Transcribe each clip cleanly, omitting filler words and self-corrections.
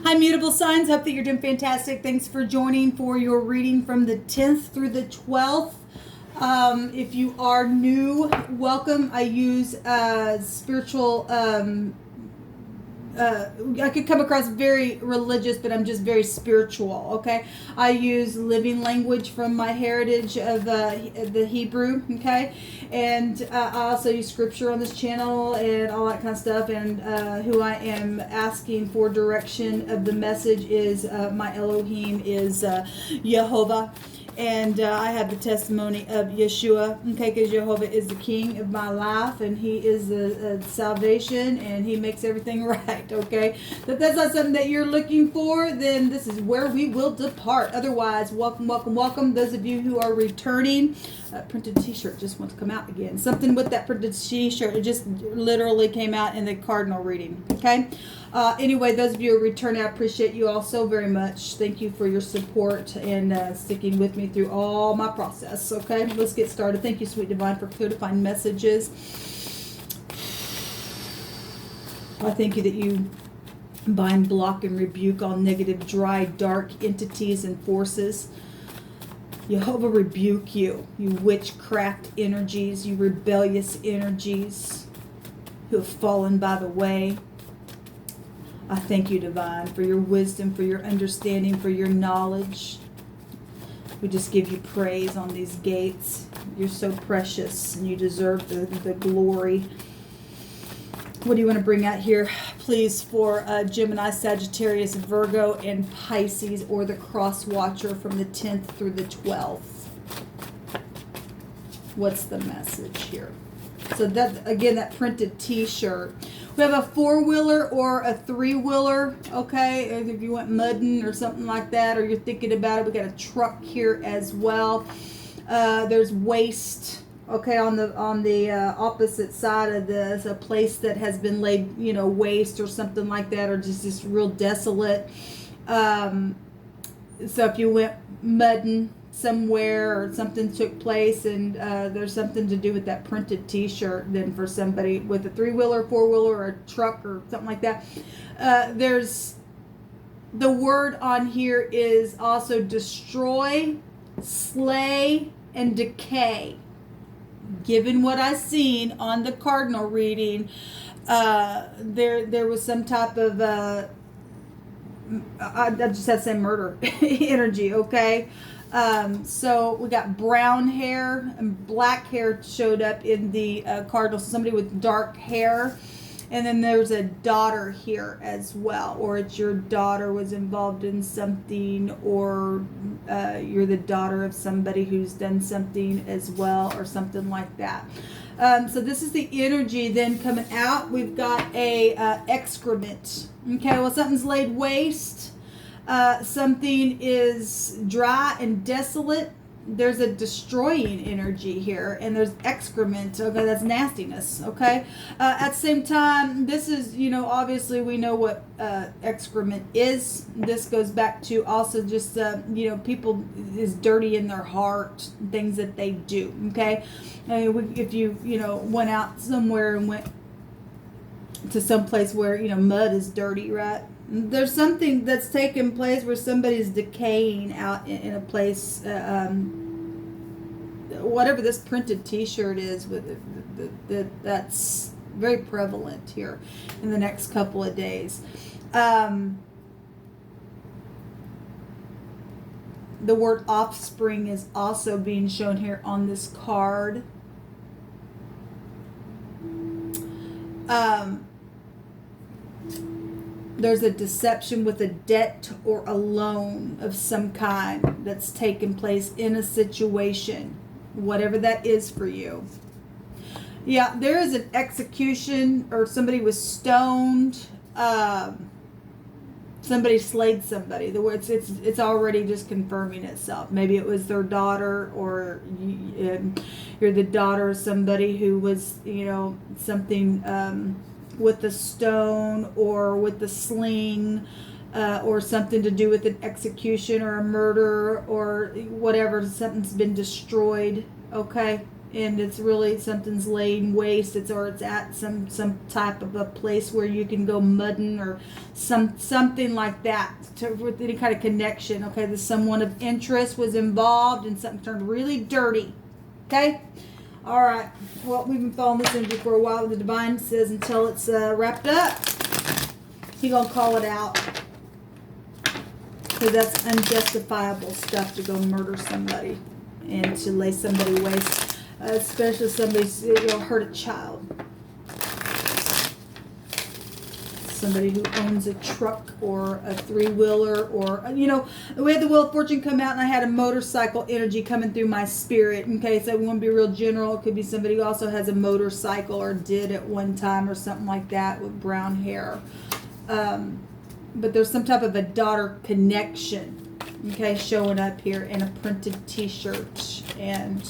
Hi, mutable signs. Hope that you're doing fantastic. Thanks for joining for your reading from the 10th through the 12th. If you are new, welcome. I use spiritual. I could come across very religious, but I'm just very spiritual. Okay, I use living language from my heritage of the Hebrew. Okay, and I also use scripture on this channel and all that kind of stuff. And who I am asking for direction of the message is my Elohim is Jehovah. And I have the testimony of Yeshua, okay, because Jehovah is the king of my life, and he is the salvation, and he makes everything right, okay? If that's not something that you're looking for, then this is where we will depart. Otherwise, welcome, welcome, welcome. Those of you who are returning, printed t-shirt just wants to come out again. Something with that printed t-shirt, it just literally came out in the cardinal reading, okay? Anyway, those of you who return, I appreciate you all so very much. Thank you for your support and sticking with me through all my process. Okay, let's get started. Thank you, Sweet Divine, for clear defined messages. I thank you that you bind, block, and rebuke all negative, dry, dark entities and forces. Jehovah rebuke you, you witchcraft energies, you rebellious energies who have fallen by the way. I thank you, Divine, for your wisdom, for your understanding, for your knowledge. We just give you praise on these gates. You're so precious, and you deserve the glory. What do you want to bring out here, please, for Gemini, Sagittarius, Virgo, and Pisces, or the cross watcher from the 10th through the 12th? What's the message here? So that, again, that printed t-shirt. We have a 4-wheeler or a 3-wheeler, okay? If you went mudding or something like that, or you're thinking about it, we got a truck here as well. There's waste, okay, on the opposite side of this, a place that has been laid, you know, waste or something like that, or just real desolate. So if you went mudding somewhere or something took place and there's something to do with that printed t-shirt, then for somebody with a 3-wheeler, 4-wheeler, or a truck or something like that, there's the word on here is also destroy, slay, and decay. Given what I seen on the cardinal reading, there was some type of I just have to say murder energy, okay? So we got brown hair and black hair showed up in the cardinal. So somebody with dark hair. And then there's a daughter here as well. Or it's your daughter was involved in something, or you're the daughter of somebody who's done something as well, or something like that. So this is the energy then coming out. We've got a excrement. Okay, well, something's laid waste. Something is dry and desolate. There's a destroying energy here, and there's excrement. Okay, that's nastiness. Okay, at the same time, this is, you know, obviously we know what excrement is. This goes back to also just you know, people is dirty in their heart, things that they do. Okay, if you know, went out somewhere and went to some place where, you know, mud is dirty, right? There's something that's taking place where somebody's decaying out in a place, whatever this printed t-shirt is, with that's very prevalent here in the next couple of days. The word offspring is also being shown here on this card. There's a deception with a debt or a loan of some kind that's taken place in a situation, whatever that is for you. Yeah, there is an execution, or somebody was stoned. Somebody slayed somebody. The words, it's already just confirming itself. Maybe it was their daughter, or you're the daughter of somebody who was, you know, something with the stone or with the sling, or something to do with an execution or a murder or whatever. Something's been destroyed, okay? and it's really something's laying waste. It's at some type of a place where you can go mudding or something like that with any kind of connection. Okay, there's someone of interest was involved and something turned really dirty. Okay, all right. Well, we've been following this energy for a while. The divine says until it's wrapped up, he's gonna call it out. So that's unjustifiable stuff to go murder somebody and to lay somebody waste, especially somebody, hurt a child. Somebody who owns a truck or a three-wheeler, or, we had the Wheel of Fortune come out and I had a motorcycle energy coming through my spirit. Okay, so we want to be real general. It could be somebody who also has a motorcycle or did at one time or something like that with brown hair. But there's some type of a daughter connection, okay, showing up here in a printed t-shirt. And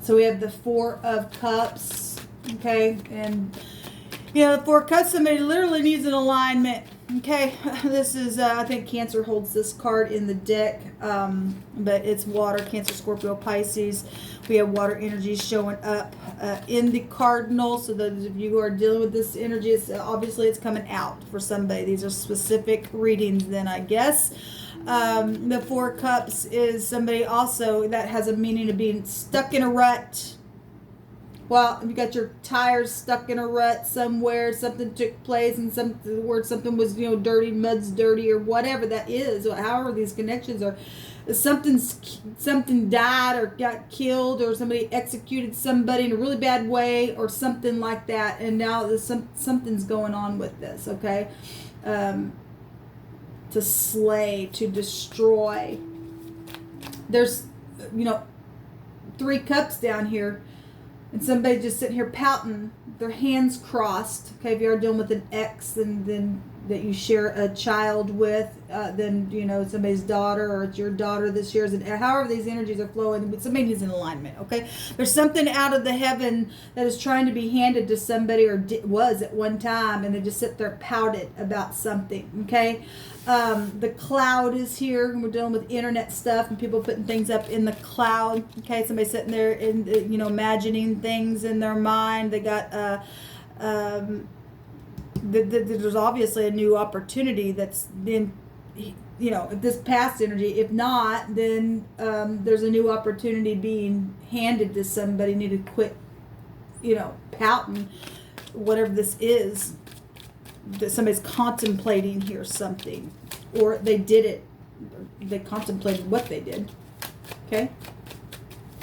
so we have the Four of Cups, okay, and the Four of Cups, somebody literally needs an alignment, okay. This is, I think Cancer holds this card in the deck, but it's water, Cancer, Scorpio, Pisces. We have water energy showing up in the cardinal. So those of you who are dealing with this energy, obviously it's coming out for somebody. These are specific readings then, I guess. The Four of Cups is somebody also that has a meaning of being stuck in a rut. Well, you got your tires stuck in a rut somewhere, something took place, and something was, dirty, mud's dirty, or whatever that is, or however these connections are. Something died or got killed, or somebody executed somebody in a really bad way, or something like that, and now there's something's going on with this, okay? To slay, to destroy. There's, Three Cups down here. And somebody just sitting here pouting, their hands crossed. Okay, if you are dealing with an ex, and then that you share a child with, then somebody's daughter, or it's your daughter this year. And however these energies are flowing, somebody needs an alignment. Okay, there's something out of the heaven that is trying to be handed to somebody, or was at one time, and they just sit there pouted about something. Okay. The cloud is here, and we're dealing with internet stuff and people putting things up in the cloud. Okay, somebody sitting there and imagining things in their mind. They got there's obviously a new opportunity that's been, if this past energy. If not, then there's a new opportunity being handed to somebody. Need to quit, pouting, whatever this is. That somebody's contemplating here something, or they did it, they contemplated what they did, okay,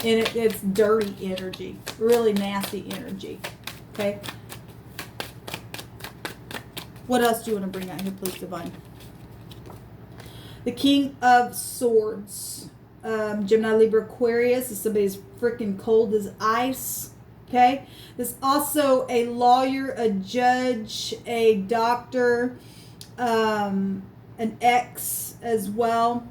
and it's dirty energy, really nasty energy, okay. What else do you want to bring out here, please, Divine? The King of Swords, Gemini, Libra, Aquarius. Is somebody's freaking cold as ice. Okay, there's also a lawyer, a judge, a doctor, an ex as well,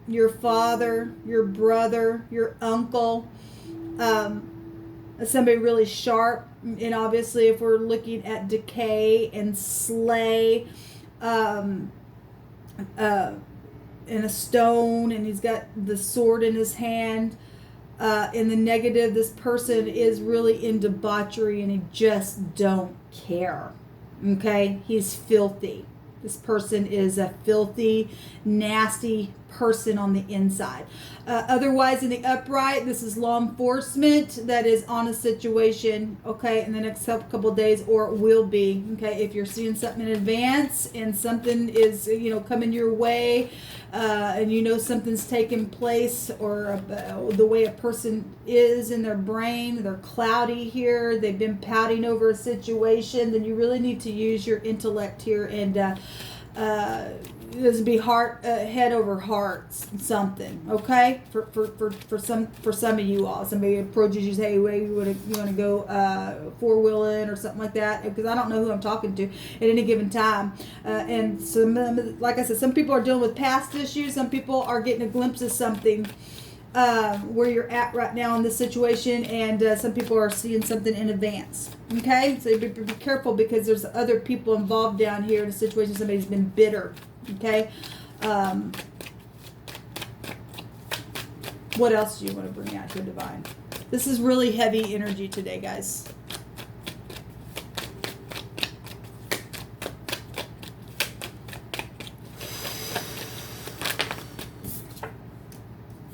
your father, your brother, your uncle, somebody really sharp. And obviously, if we're looking at decay and slay, and a stone, and he's got the sword in his hand. In the negative, this person is really in debauchery, and he just don't care. Okay, he's filthy. This person is a filthy, nasty person on the inside. Otherwise, in the upright, this is law enforcement that is on a situation, okay, in the next couple of days, or will be, okay. If you're seeing something in advance and something is, coming your way, and something's taking place, or the way a person is in their brain, they're cloudy here, they've been pouting over a situation, then you really need to use your intellect here, and this would be head over heart something, okay, for some of you all. Somebody approaches you, say, hey, you want to go four-wheeling or something like that, because I don't know who I'm talking to at any given time. And like I said, some people are dealing with past issues. Some people are getting a glimpse of something where you're at right now in this situation, and some people are seeing something in advance. Okay, so be careful, because there's other people involved down here in a situation. Somebody's been bitter. Okay, What else do you want to bring out here, Divine? This is really heavy energy today, guys.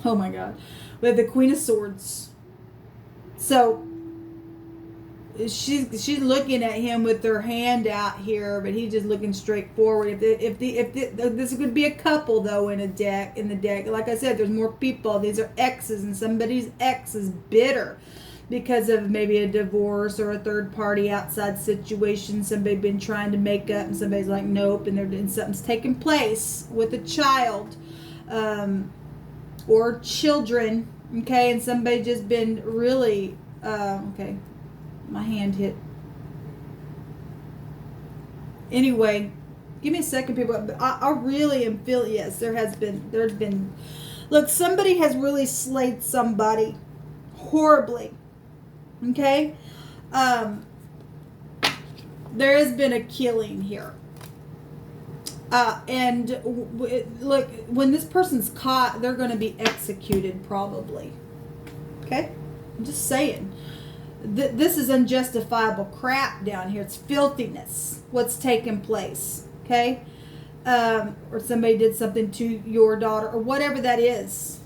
Oh my God. We have the Queen of Swords. So she's looking at him with her hand out here, but he's just looking straight forward. If this could be a couple though in the deck. Like I said, there's more people. These are exes, and somebody's ex is bitter because of maybe a divorce or a third party outside situation. Somebody been trying to make up, and somebody's like, nope, and something's taking place with a child. Or children, okay, and somebody just been really, okay, my hand hit. Anyway, give me a second, people. I really am feeling, yes, there's been, look, somebody has really slayed somebody horribly, okay? There has been a killing here. And look, when this person's caught, they're going to be executed probably. Okay? I'm just saying. This is unjustifiable crap down here. It's filthiness, what's taking place. Okay? Or somebody did something to your daughter or whatever that is.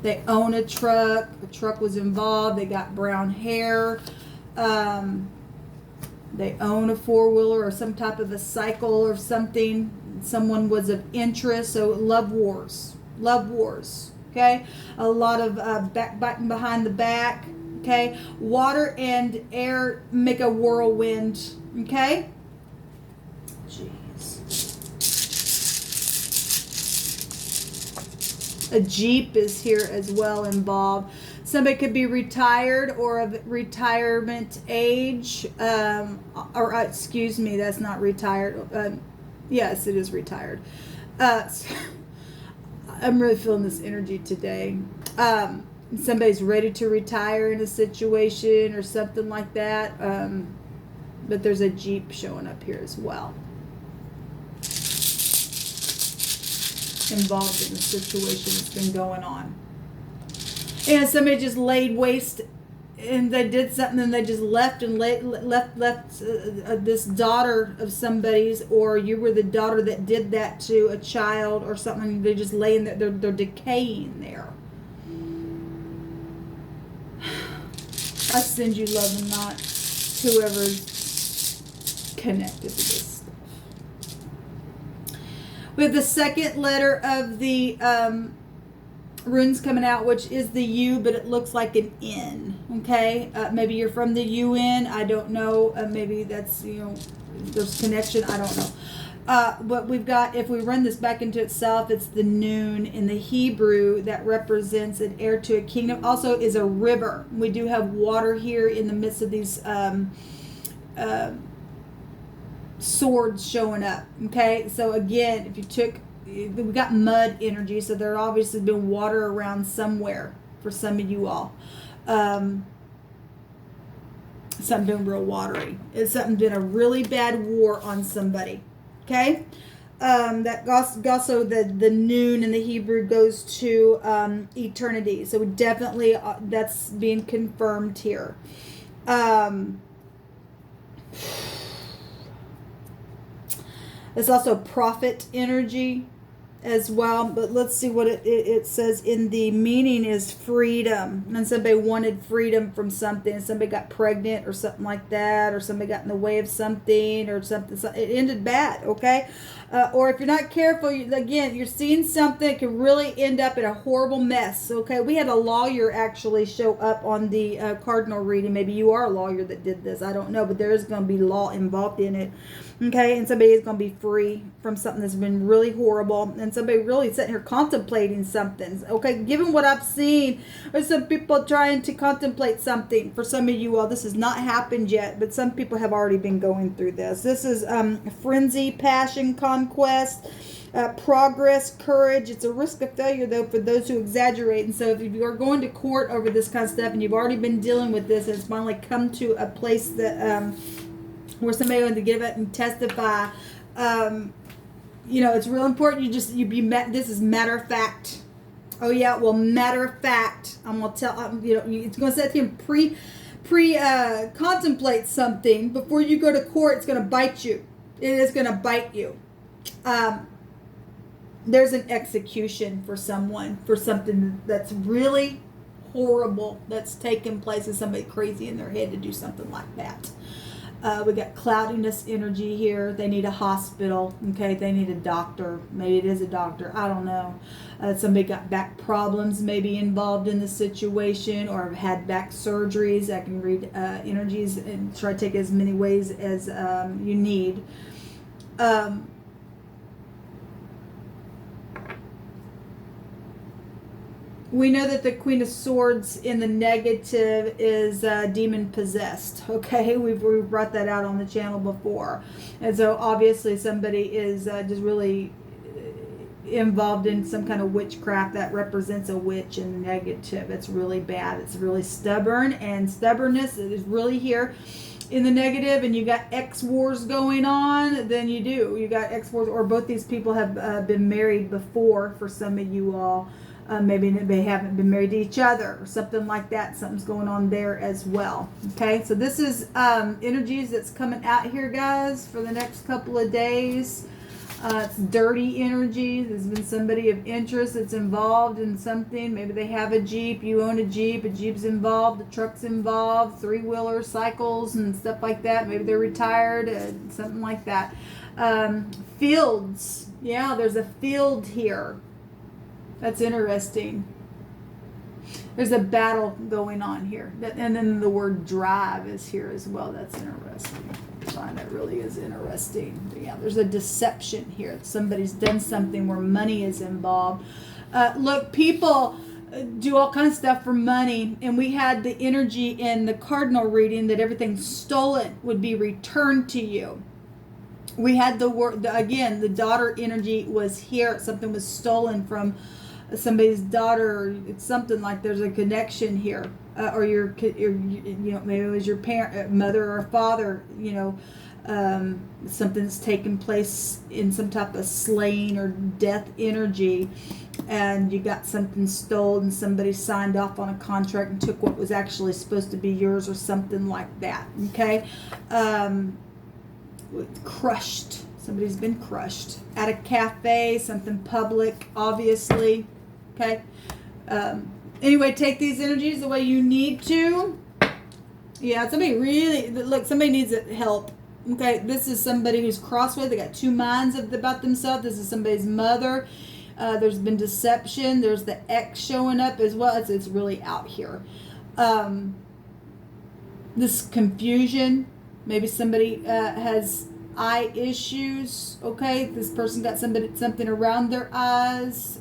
They own a truck. The truck was involved. They got brown hair. They own a four-wheeler or some type of a cycle or something. Someone was of interest. So love wars. Okay? A lot of backbiting behind the back. Okay? Water and air make a whirlwind. Okay? Jeez. A Jeep is here as well involved. Somebody could be retired or of retirement age, excuse me, that's not retired. Yes, it is retired. I'm really feeling this energy today. Somebody's ready to retire in a situation or something like that. But there's a Jeep showing up here as well. Involved in the situation that's been going on. And somebody just laid waste, and they did something, and they just left this daughter of somebody's, or you were the daughter that did that to a child or something. They're just laying there, they're decaying there. I send you love and not whoever's connected to this stuff. We have the second letter of the runes coming out, which is the U, but it looks like an N. Okay, maybe you're from the UN. I don't know. Maybe that's, there's connection. I don't know. But we've got, if we run this back into itself, it's the noon in the Hebrew that represents an heir to a kingdom. Also is a river. We do have water here in the midst of these swords showing up. Okay, so again, if you took, we got mud energy, so there obviously been water around somewhere for some of you all. Something been real watery. It's something been a really bad war on somebody. Okay, that also the noon in the Hebrew goes to eternity. So definitely that's being confirmed here. There's also prophet energy as well, but let's see what it says in the meaning is freedom. And somebody wanted freedom from something, somebody got pregnant or something like that, or somebody got in the way of something or something. It ended bad, okay? Or if you're not careful, again, you're seeing something that can really end up in a horrible mess, okay? We had a lawyer actually show up on the cardinal reading. Maybe you are a lawyer that did this, I don't know, but there is going to be law involved in it. Okay, and somebody is going to be free from something that's been really horrible, and somebody really sitting here contemplating something. Okay, given what I've seen, there's some people trying to contemplate something. For some of you all, this has not happened yet, but some people have already been going through this. This is frenzy, passion, conquest, progress, courage. It's a risk of failure, though, for those who exaggerate. And so if you are going to court over this kind of stuff, and you've already been dealing with this, and it's finally come to a place that... where somebody wants to give it and testify, it's real important. You be met. This is matter of fact. Oh yeah, well, matter of fact, I'm gonna tell you know, it's gonna set him contemplate something before you go to court. It's gonna bite you. It is gonna bite you. There's an execution for someone for something that's really horrible that's taken place, and somebody crazy in their head to do something like that. We got cloudiness energy here. They need a hospital. Okay, they need a doctor. Maybe it is a doctor. I don't know. Somebody got back problems maybe involved in the situation, or have had back surgeries. I can read energies and try to take as many ways as you need. We know that the Queen of Swords in the negative is demon possessed. Okay, we've brought that out on the channel before, and so obviously somebody is just really involved in some kind of witchcraft that represents a witch in the negative. It's really bad. It's really stubborn, and stubbornness is really here in the negative. And you got X wars going on. Then you got X wars, or both these people have been married before. For some of you all. Maybe they haven't been married to each other or something like that. Something's going on there as well. Okay, so this is energies that's coming out here, guys, for the next couple of days. It's dirty energy. There's been somebody of interest that's involved in something. Maybe they have a Jeep. You own a Jeep's involved. The truck's involved. Three-wheeler cycles and stuff like that. Maybe they're retired. Something like that. Fields. Yeah, there's a field here. That's interesting. There's a battle going on here. And then the word drive is here as well. That's interesting. I find that really is interesting. But yeah, there's a deception here. Somebody's done something where money is involved. Look, people do all kinds of stuff for money. And we had the energy in the cardinal reading that everything stolen would be returned to you. We had the word, again, the daughter energy was here. Something was stolen from somebody's daughter. It's something like there's a connection here, or your you know, maybe it was your parent, mother or father, you know, something's taken place in some type of slaying or death energy, and you got something stolen. Somebody signed off on a contract and took what was actually supposed to be yours, or something like that. Okay, crushed. Somebody's been crushed at a cafe, something public, obviously. Okay. Anyway, take these energies the way you need to. Yeah, somebody needs help. Okay, this is somebody who's crossway. They got two minds about themselves. This is somebody's mother. There's been deception. There's the X showing up as well. It's really out here. This confusion. Maybe somebody has eye issues. Okay, this person got something around their eyes.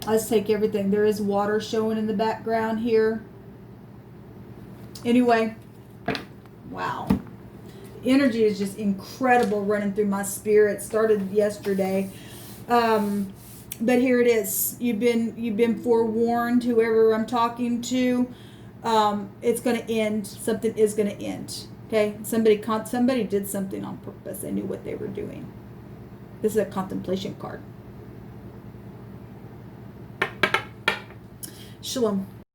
Let's take everything. There is water showing in the background here. Anyway, wow, energy is just incredible running through my spirit. Started yesterday, but here it is. You've been forewarned. Whoever I'm talking to. It's going to end. Something is going to end. Okay, somebody did something on purpose. They knew what they were doing. This is a contemplation card. Shalom.